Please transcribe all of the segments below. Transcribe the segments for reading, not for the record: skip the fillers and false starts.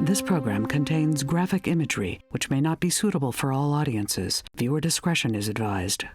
This program contains graphic imagery, which may not be suitable for all audiences. Viewer discretion is advised.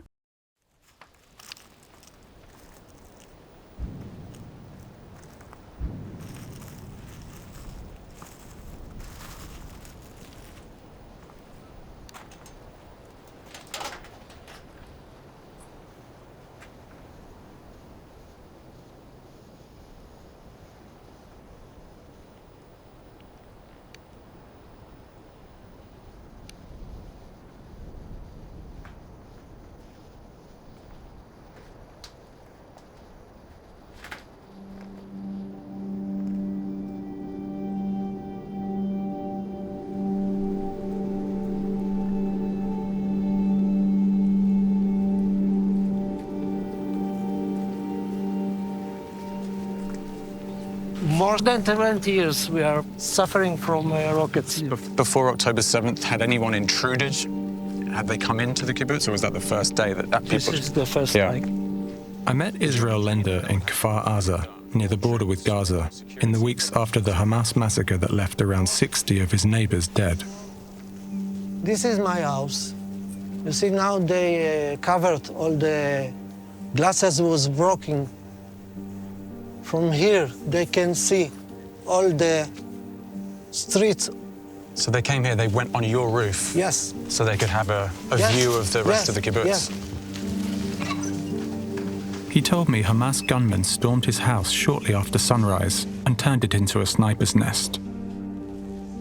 More than 20 years we are suffering from rockets. Before October 7th, had anyone intruded? Had they come into the kibbutz, or was that the first day that people... This is the first night. I met Israel Lender in Kfar Aza, near the border with Gaza, in the weeks after the Hamas massacre that left around 60 of his neighbors dead. This is my house. You see, now they covered all the glasses was broken. From here, they can see all the streets. So they came here, they went on your roof? Yes. So they could have a view of the rest of the kibbutz? Yes. He told me Hamas gunmen stormed his house shortly after sunrise and turned it into a sniper's nest.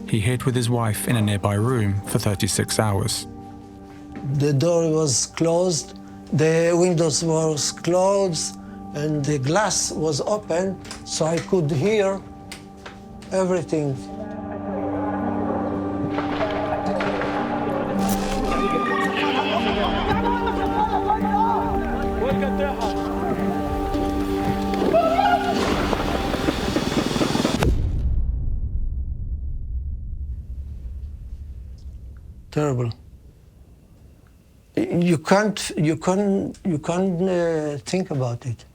He hid with his wife in a nearby room for 36 hours. The door was closed, the windows were closed, and the glass was open, so I could hear everything. Terrible. You can't think about it.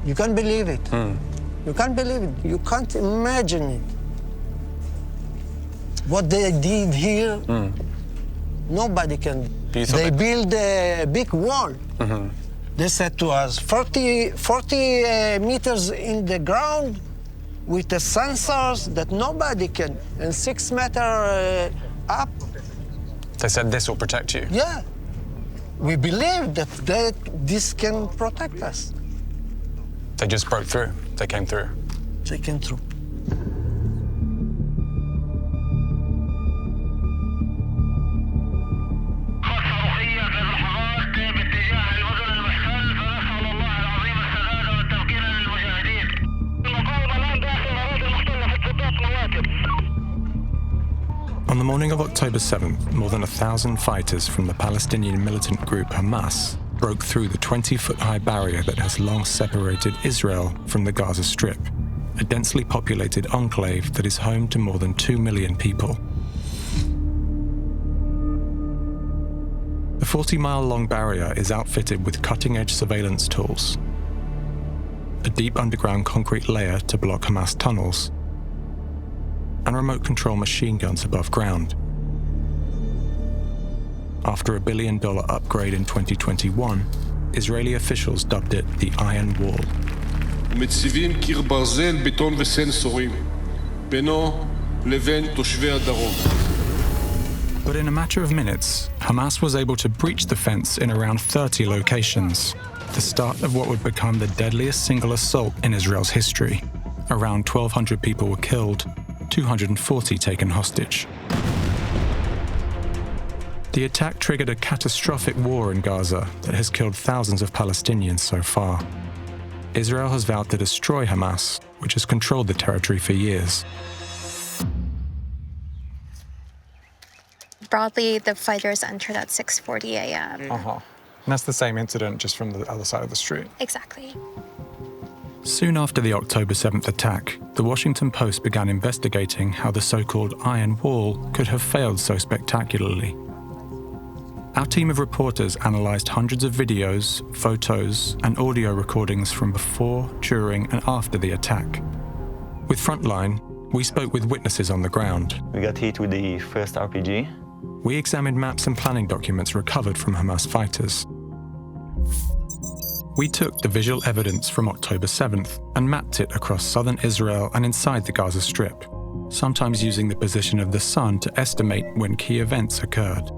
You can't believe it. You can't believe it. You can't imagine it. What they did here, nobody can. They built a big wall. They said to us, 40 meters in the ground with the sensors that nobody can, and 6 meters up. They said this will protect you? Yeah. We believe that this can protect us. They just broke through. They came through. They came through. On the morning of October 7th, more than 1,000 fighters from the Palestinian militant group Hamas broke through the 20-foot-high barrier that has long separated Israel from the Gaza Strip, a densely populated enclave that is home to more than 2 million people. The 40-mile-long barrier is outfitted with cutting-edge surveillance tools, a deep underground concrete layer to block Hamas tunnels, and remote control machine guns above ground. After a $1 billion upgrade in 2021, Israeli officials dubbed it the Iron Wall. מציבים קיר ברזל, בטון וסנסורים, בינו לבין תושבי הדרום. But in a matter of minutes, Hamas was able to breach the fence in around 30 locations, the start of what would become the deadliest single assault in Israel's history. Around 1,200 people were killed, 240 taken hostage. The attack triggered a catastrophic war in Gaza that has killed thousands of Palestinians so far. Israel has vowed to destroy Hamas, which has controlled the territory for years. Broadly, the fighters entered at 6:40 a.m. And that's the same incident, just from the other side of the street. Exactly. Soon after the October 7th attack, the Washington Post began investigating how the so-called Iron Wall could have failed so spectacularly. Our team of reporters analysed hundreds of videos, photos, and audio recordings from before, during, and after the attack. With Frontline, we spoke with witnesses on the ground. We got hit with the first RPG. We examined maps and planning documents recovered from Hamas fighters. We took the visual evidence from October 7th and mapped it across southern Israel and inside the Gaza Strip, sometimes using the position of the sun to estimate when key events occurred.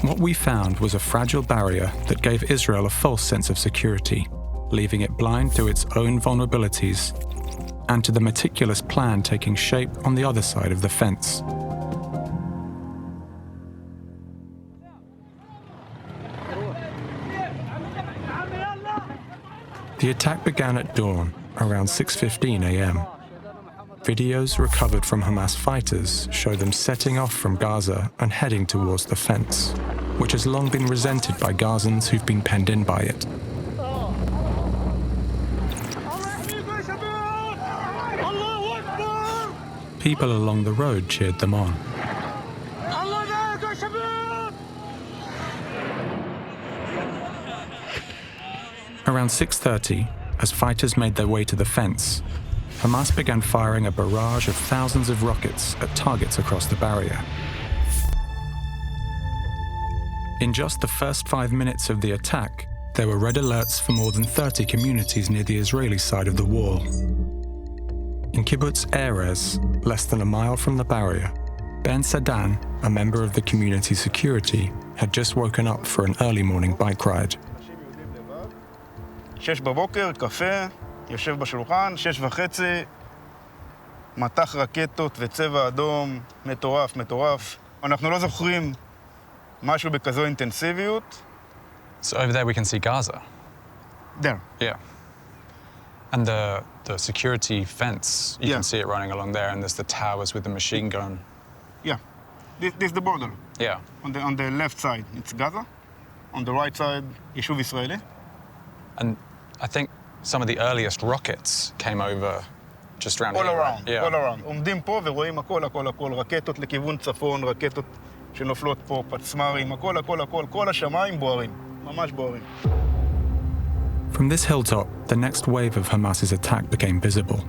What we found was a fragile barrier that gave Israel a false sense of security, leaving it blind to its own vulnerabilities and to the meticulous plan taking shape on the other side of the fence. The attack began at dawn, around 6:15 a.m. Videos recovered from Hamas fighters show them setting off from Gaza and heading towards the fence, which has long been resented by Gazans who've been penned in by it. People along the road cheered them on. Around 6:30, as fighters made their way to the fence, Hamas began firing a barrage of thousands of rockets at targets across the barrier. In just the first 5 minutes of the attack, there were red alerts for more than 30 communities near the Israeli side of the wall. In Kibbutz Erez, less than a mile from the barrier, Ben Sadan, a member of the community security, had just woken up for an early morning bike ride. 6 בבוקר, קפה, יושב בשולחן, 6:30, מטח רקטות וצבע אדום, מטורף, מטורף. אנחנו לא זוכרים משהו בכזו אינטנסיביות. So over there we can see Gaza. There. Yeah. And the security fence, you can see it running along there, and there's the towers with the machine gun. Yeah. This is the border. Yeah. On the left side, it's Gaza. On the right side, יישוב ישראלי. And I think some of the earliest rockets came over just around all here. around, Yeah. all around. עומדים פה ורואים הכל, הכל, הכל. רקטות לכיוון צפון, רקטות שנופלות פה, פצמ"רים, הכל, הכל, הכל. כל השמיים בוערים. ממש בוערים. From this hilltop, the next wave of Hamas's attack became visible.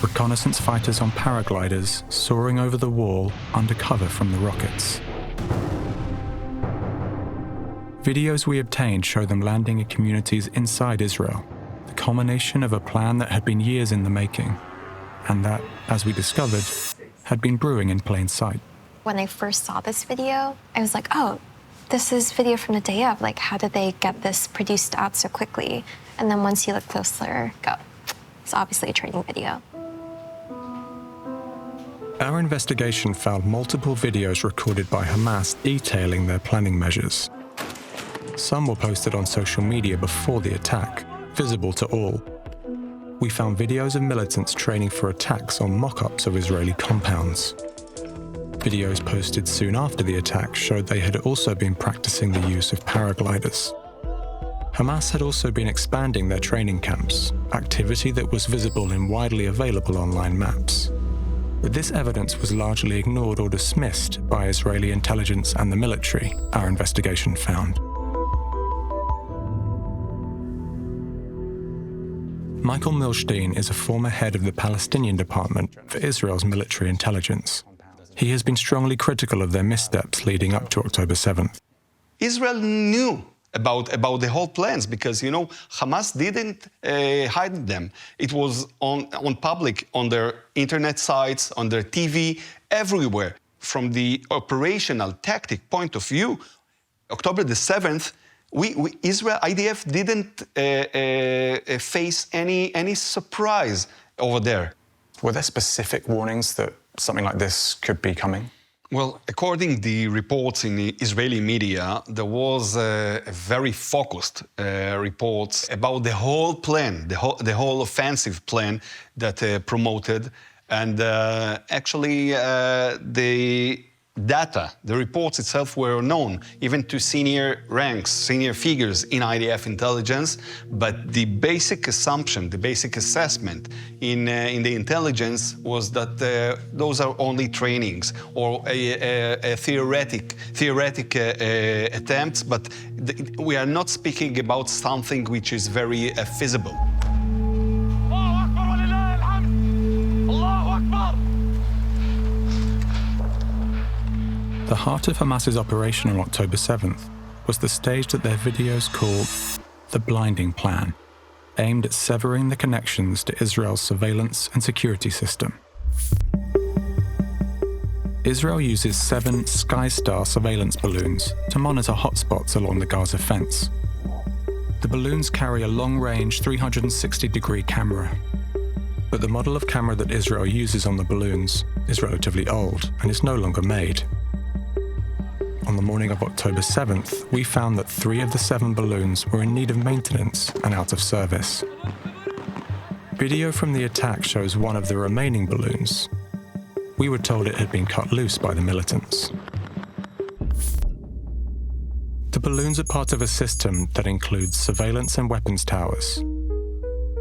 Reconnaissance fighters on paragliders soaring over the wall under cover from the rockets. Videos we obtained show them landing in communities inside Israel, the culmination of a plan that had been years in the making, and that, as we discovered, had been brewing in plain sight. When I first saw this video, I was like, oh, this is video from the day of. Like, how did they get this produced out so quickly? And then once you look closer, go, it's obviously a training video. Our investigation found multiple videos recorded by Hamas detailing their planning measures. Some were posted on social media before the attack, visible to all. We found videos of militants training for attacks on mock-ups of Israeli compounds. Videos posted soon after the attack showed they had also been practicing the use of paragliders. Hamas had also been expanding their training camps, activity that was visible in widely available online maps. But this evidence was largely ignored or dismissed by Israeli intelligence and the military, our investigation found. Michael Milstein is a former head of the Palestinian Department for Israel's military intelligence. He has been strongly critical of their missteps leading up to October 7th. Israel knew about the whole plans because, you know, Hamas didn't hide them. It was on public, on their internet sites, on their TV, everywhere. From the operational tactic point of view, October the 7th, Israel, IDF didn't face any surprise over there. Were there specific warnings that something like this could be coming? Well, according to the reports in the Israeli media, there was a very focused reports about the whole plan, the whole offensive plan that promoted, and actually data. The reports itself were known, even to senior ranks, senior figures in IDF intelligence, but the basic assumption, the basic assessment in the intelligence was that those are only trainings or a theoretic attempts, but we are not speaking about something which is very feasible. The heart of Hamas's operation on October 7th was the stage that their videos called the Blinding Plan, aimed at severing the connections to Israel's surveillance and security system. Israel uses 7 Skystar surveillance balloons to monitor hotspots along the Gaza fence. The balloons carry a long-range 360-degree camera, but the model of camera that Israel uses on the balloons is relatively old and is no longer made. On the morning of October 7th, we found that 3 of the 7 balloons were in need of maintenance and out of service. Video from the attack shows one of the remaining balloons. We were told it had been cut loose by the militants. The balloons are part of a system that includes surveillance and weapons towers.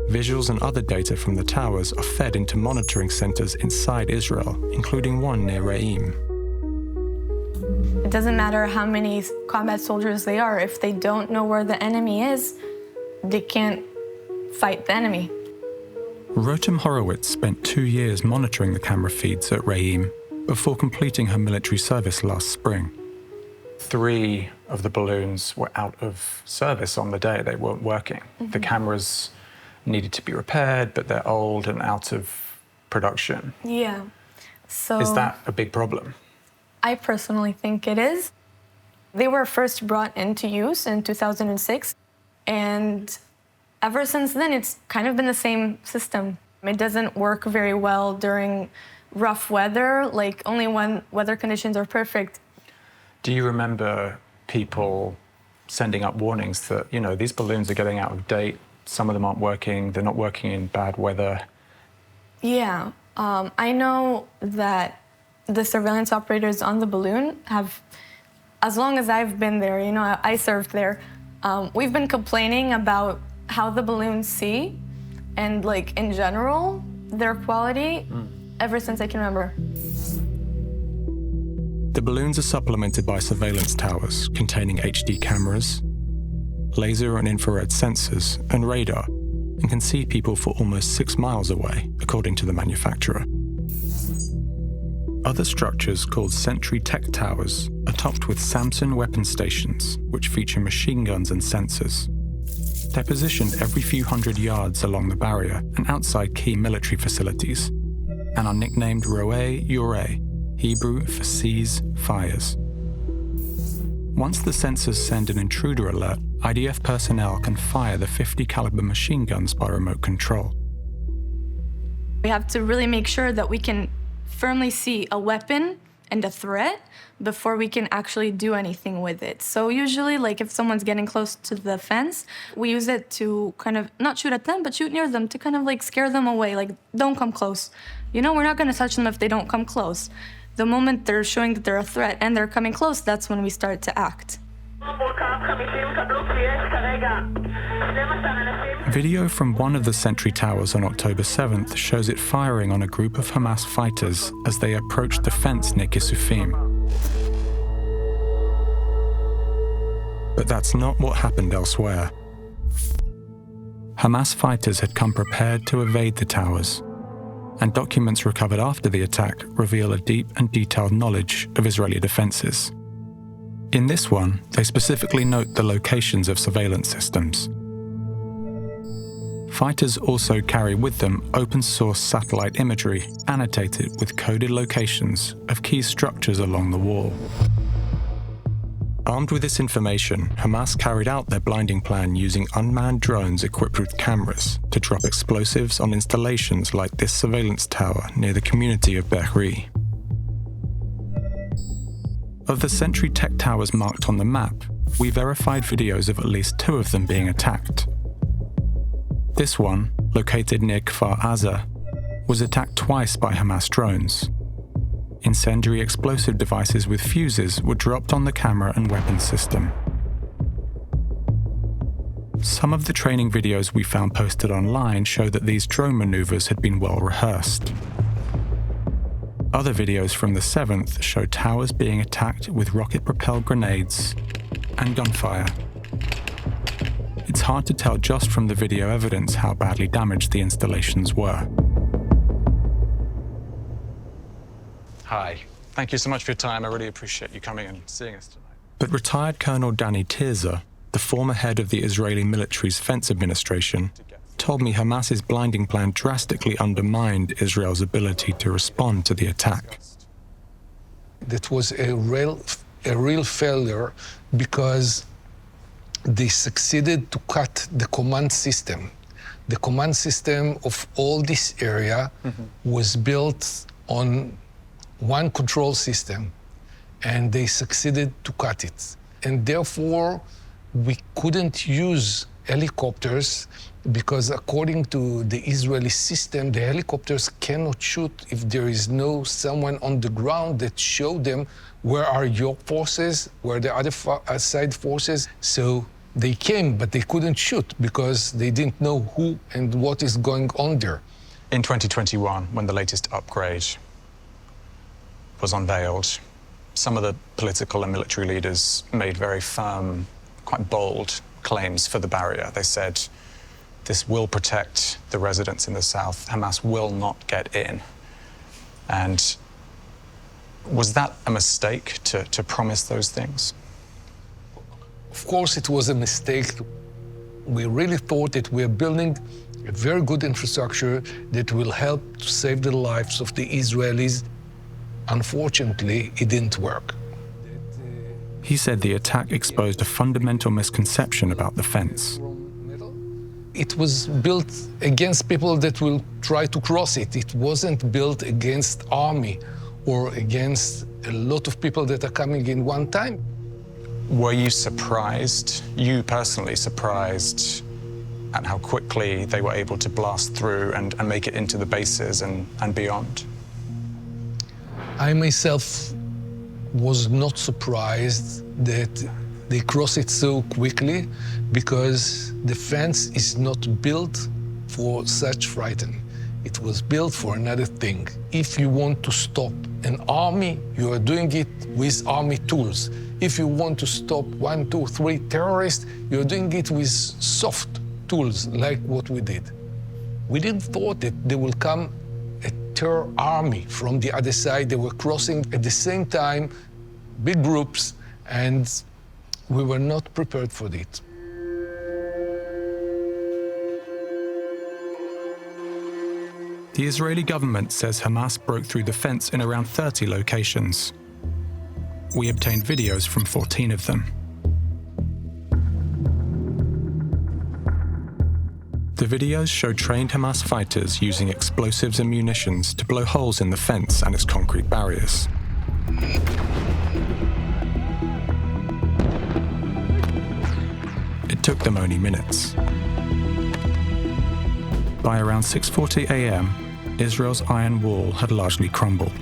Visuals and other data from the towers are fed into monitoring centers inside Israel, including one near Re'im. It doesn't matter how many combat soldiers they are. If they don't know where the enemy is, they can't fight the enemy. Rotem Horowitz spent 2 years monitoring the camera feeds at Re'im before completing her military service last spring. 3 of the balloons were out of service on the day. They weren't working. Mm-hmm. The cameras needed to be repaired, but they're old and out of production. Yeah. So is that a big problem? I personally think it is. They were first brought into use in 2006, and ever since then, it's kind of been the same system. It doesn't work very well during rough weather, like only when weather conditions are perfect. Do you remember people sending up warnings that, you know, these balloons are getting out of date, some of them aren't working, they're not working in bad weather? Yeah, I know that the surveillance operators on the balloon have, as long as I've been there, you know, I served there, we've been complaining about how the balloons see and, like, in general, their quality ever since I can remember. The balloons are supplemented by surveillance towers containing HD cameras, laser and infrared sensors, and radar, and can see people for almost 6 miles away, according to the manufacturer. Other structures, called Sentry Tech Towers, are topped with Samson weapon stations, which feature machine guns and sensors. They're positioned every few hundred yards along the barrier and outside key military facilities, and are nicknamed Ro'eh Yoreh, Hebrew for Sees Fires. Once the sensors send an intruder alert, IDF personnel can fire the 50 caliber machine guns by remote control. We have to really make sure that we can firmly see a weapon and a threat before we can actually do anything with it. So usually, like, if someone's getting close to the fence, we use it to kind of not shoot at them, but shoot near them to kind of like scare them away, like, don't come close. You know, we're not gonna touch them if they don't come close. The moment they're showing that they're a threat and they're coming close, that's when we start to act. Video from one of the sentry towers on October 7th shows it firing on a group of Hamas fighters as they approached the fence near Kisufim. But that's not what happened elsewhere. Hamas fighters had come prepared to evade the towers, and documents recovered after the attack reveal a deep and detailed knowledge of Israeli defenses. In this one, they specifically note the locations of surveillance systems. Fighters also carry with them open-source satellite imagery annotated with coded locations of key structures along the wall. Armed with this information, Hamas carried out their blinding plan using unmanned drones equipped with cameras to drop explosives on installations like this surveillance tower near the community of Be'eri. Of the Sentry Tech Towers marked on the map, we verified videos of at least 2 of them being attacked. This one, located near Kfar Aza, was attacked twice by Hamas drones. Incendiary explosive devices with fuses were dropped on the camera and weapons system. Some of the training videos we found posted online show that these drone maneuvers had been well rehearsed. Other videos from the 7th show towers being attacked with rocket-propelled grenades and gunfire. It's hard to tell just from the video evidence how badly damaged the installations were. Hi. Thank you so much for your time. I really appreciate you coming and seeing us tonight. But retired Colonel Danny Tirza, the former head of the Israeli military's Fence Administration, told me Hamas's blinding plan drastically undermined Israel's ability to respond to the attack. That was a real failure because they succeeded to cut the command system. The command system of all this area was built on one control system, and they succeeded to cut it. And therefore, we couldn't use helicopters because according to the Israeli system, the helicopters cannot shoot if there is no someone on the ground that show them where are your forces, where the other side forces. So they came, but they couldn't shoot because they didn't know who and what is going on there. In 2021, when the latest upgrade was unveiled, some of the political and military leaders made very firm, quite bold claims for the barrier. They said, this will protect the residents in the south. Hamas will not get in. And was that a mistake to promise those things? Of course, it was a mistake. We really thought that we are building a very good infrastructure that will help to save the lives of the Israelis. Unfortunately, it didn't work. He said the attack exposed a fundamental misconception about the fence. It was built against people that will try to cross it. It wasn't built against army or against a lot of people that are coming in one time. Were you surprised, you personally surprised, at how quickly they were able to blast through and make it into the bases and beyond? I myself was not surprised that they cross it so quickly because the fence is not built for such frighten. It was built for another thing. If you want to stop an army, you are doing it with army tools. If you want to stop 1, 2, 3 terrorists, you're doing it with soft tools like what we did. We didn't thought that there will come a terror army from the other side. They were crossing at the same time, big groups, and we were not prepared for it. The Israeli government says Hamas broke through the fence in around 30 locations. We obtained videos from 14 of them. The videos show trained Hamas fighters using explosives and munitions to blow holes in the fence and its concrete barriers. It took them only minutes. By around 6:40 a.m., Israel's iron wall had largely crumbled.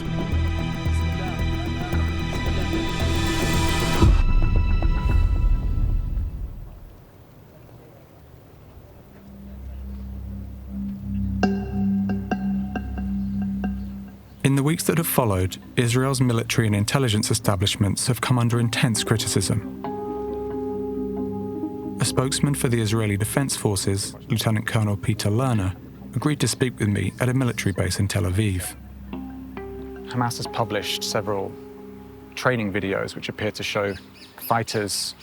In the weeks that have followed, Israel's military and intelligence establishments have come under intense criticism. A spokesman for the Israeli Defense Forces, Lieutenant Colonel Peter Lerner, agreed to speak with me at a military base in Tel Aviv. Hamas has published several training videos which appear to show fighters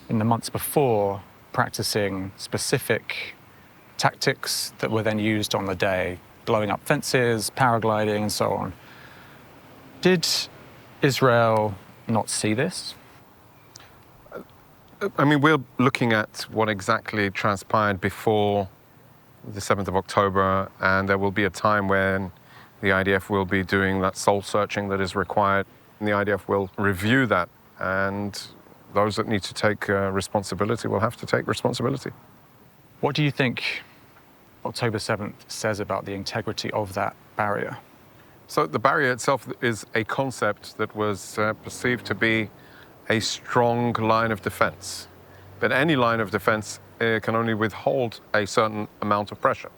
in the months before practicing specific tactics that were then used on the day, blowing up fences, paragliding, and so on. Did Israel not see this? I mean, we're looking at what exactly transpired before the 7th of October, and there will be a time when the IDF will be doing that soul searching that is required, and the IDF will review that, and those that need to take responsibility will have to take responsibility. What do you think October 7th says about the integrity of that barrier? So the barrier itself is a concept that was perceived to be a strong line of defense. But any line of defense can only withhold a certain amount of pressure.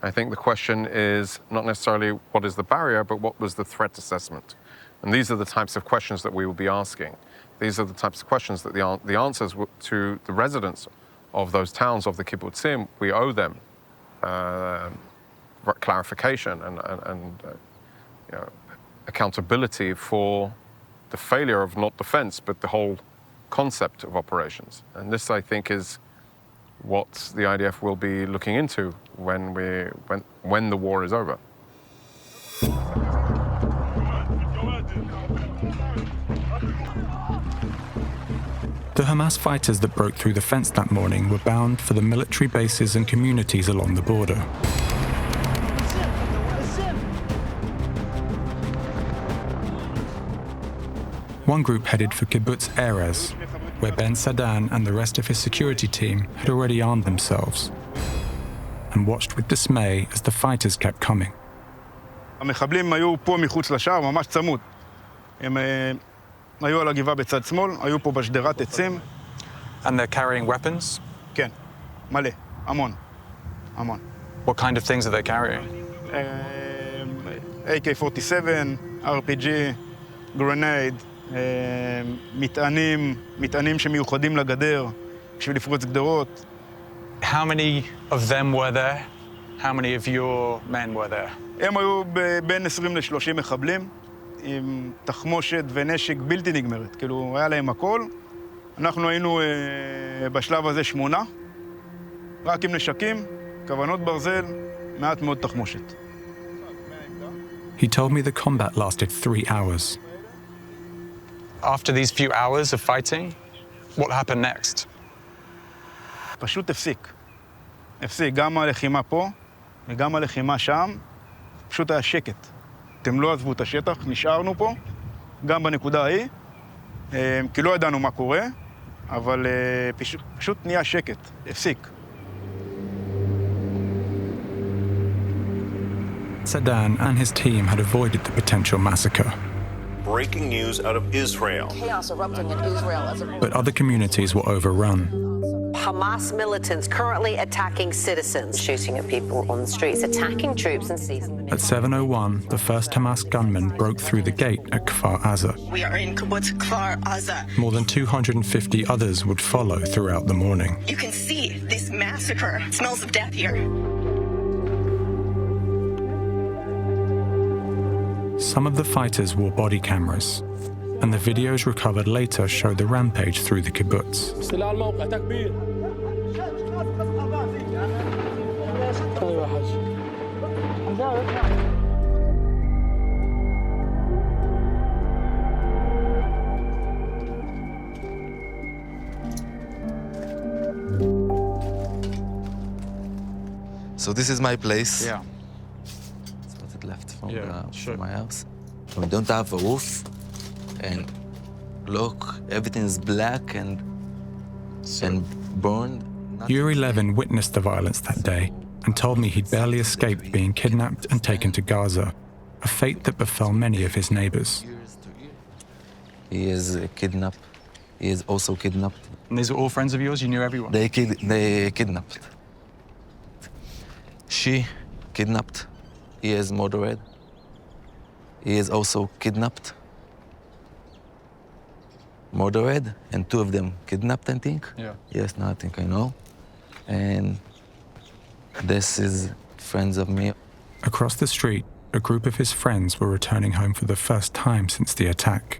I think the question is not necessarily what is the barrier, but what was the threat assessment? And these are the types of questions that we will be asking. These are the types of questions that the answers to the residents of those towns, of the kibbutzim, we owe them clarification and accountability for the failure of not defense, but the whole concept of operations. And this, I think, is what the IDF will be looking into when the war is over. The Hamas fighters that broke through the fence that morning were bound for the military bases and communities along the border. One group headed for Kibbutz Erez, where Ben Sadan and the rest of his security team had already armed themselves, and watched with dismay as the fighters kept coming. המחבלים היו פה מחוץ לשער, ממש צמוד. הם היו על הגבעה בצד שמאל, היו פה בשדרת עצים. And they're carrying weapons? כן, מלא, המון, המון. What kind of things are they carrying? AK-47, RPG, grenade, מטענים שמיוחדים לגדר, בשביל לפרוץ גדרות. How many of them were there? How many of your men were there? הם היו בין 20 ל-30 מחבלים, עם תחמושת ונשק בלתי נגמרת. כאילו, היה להם הכל. אנחנו היינו בשלב הזה 8, רק עם נשקים, כוונות ברזל, מעט מאוד תחמושת. He told me the combat lasted 3 hours. After these few hours of fighting, what happened next? פשוט הפסיק. הפסיק גם הלחימה פה וגם הלחימה שם. פשוט היה שקט. אתם לא עזבו את השטח, נשארנו פה, גם בנקודה ההיא, כי לא ידענו מה קורה, אבל פשוט נהיה שקט, הפסיק. Sadan and his team had avoided the potential massacre. Breaking news out of Israel. Chaos erupting in Israel as a... But other communities were overrun. Hamas militants currently attacking citizens, shooting at people on the streets, attacking troops and seizing them. At 7:01, the first Hamas gunmen broke through the gate at Kfar Aza. We are in Kibbutz Kfar Aza. More than 250 others would follow throughout the morning. You can see this massacre. It smells of death here. Some of the fighters wore body cameras, and the videos recovered later show the rampage through the kibbutz. So this is my place. Yeah. Left from my house. We don't have a roof, and look, everything is black and burned. Yuri Levin witnessed the violence that day and told me he'd barely escaped being kidnapped and taken to Gaza, a fate that befell many of his neighbors. He is kidnapped. He is also kidnapped. And these were all friends of yours? You knew everyone? They kidnapped. She kidnapped. He is murdered. He is also kidnapped. Murdered, and 2 of them kidnapped, I think. Yeah. Yes, no, I think I know. And this is friends of me. Across the street, a group of his friends were returning home for the first time since the attack.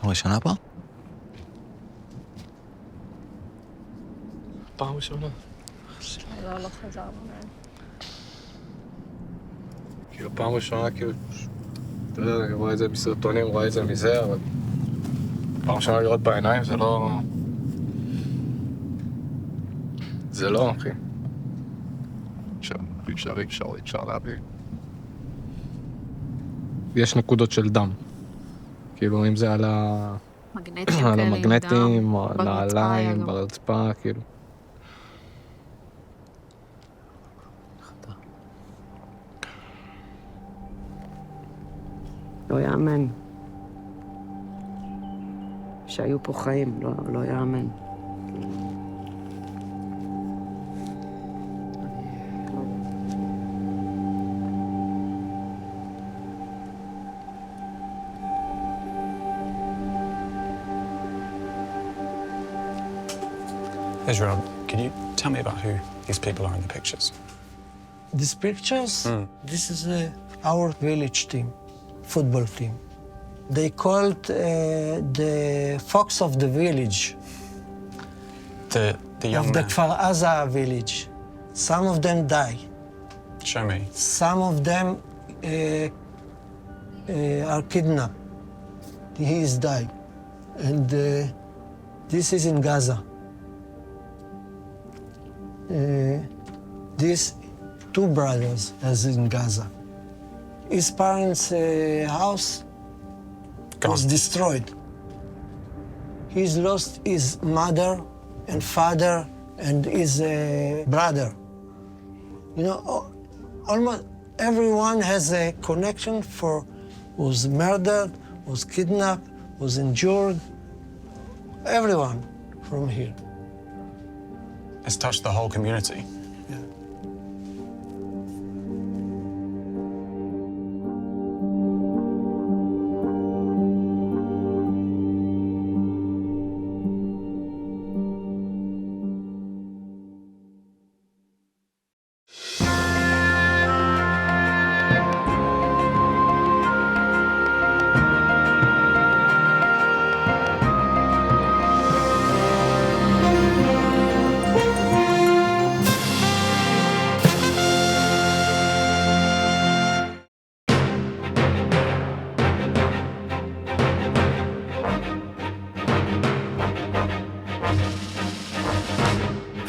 ראשונה פה? פעם ראשונה. לא חזרנו. כאילו פעם ראשונה, כאילו, אתה יודע, אני רואה את זה בסרטונים, רואה את זה מזה, אבל פעם ראשונה לראות בעיניים זה לא... זה לא, אחי. אפשר להביא. יש נקודות של דם. כאילו, אם זה על המגנטים, או על העליים, ברצפה, כאילו. לא יאמן. שהיו פה חיים, לא יאמן. Israel, can you tell me about who these people are in the pictures? These pictures, this is our village team, football team. They called the fox of the village. The young of the man. Kfar Aza village. Some of them die. Show me. Some of them are kidnapped. He is died. And this is in Gaza. These two brothers as in Gaza. His parents' house was destroyed. He's lost his mother and father and his brother. You know, almost everyone has a connection for was murdered, was kidnapped, was injured. Everyone from here. It's touched the whole community.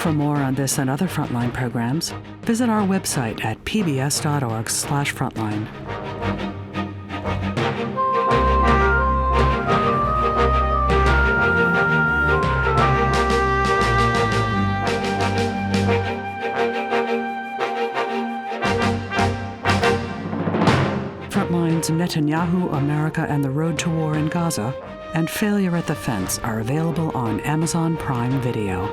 For more on this and other Frontline programs, visit our website at pbs.org/frontline. Frontline's Netanyahu, America and the Road to War in Gaza and Failure at the Fence are available on Amazon Prime Video.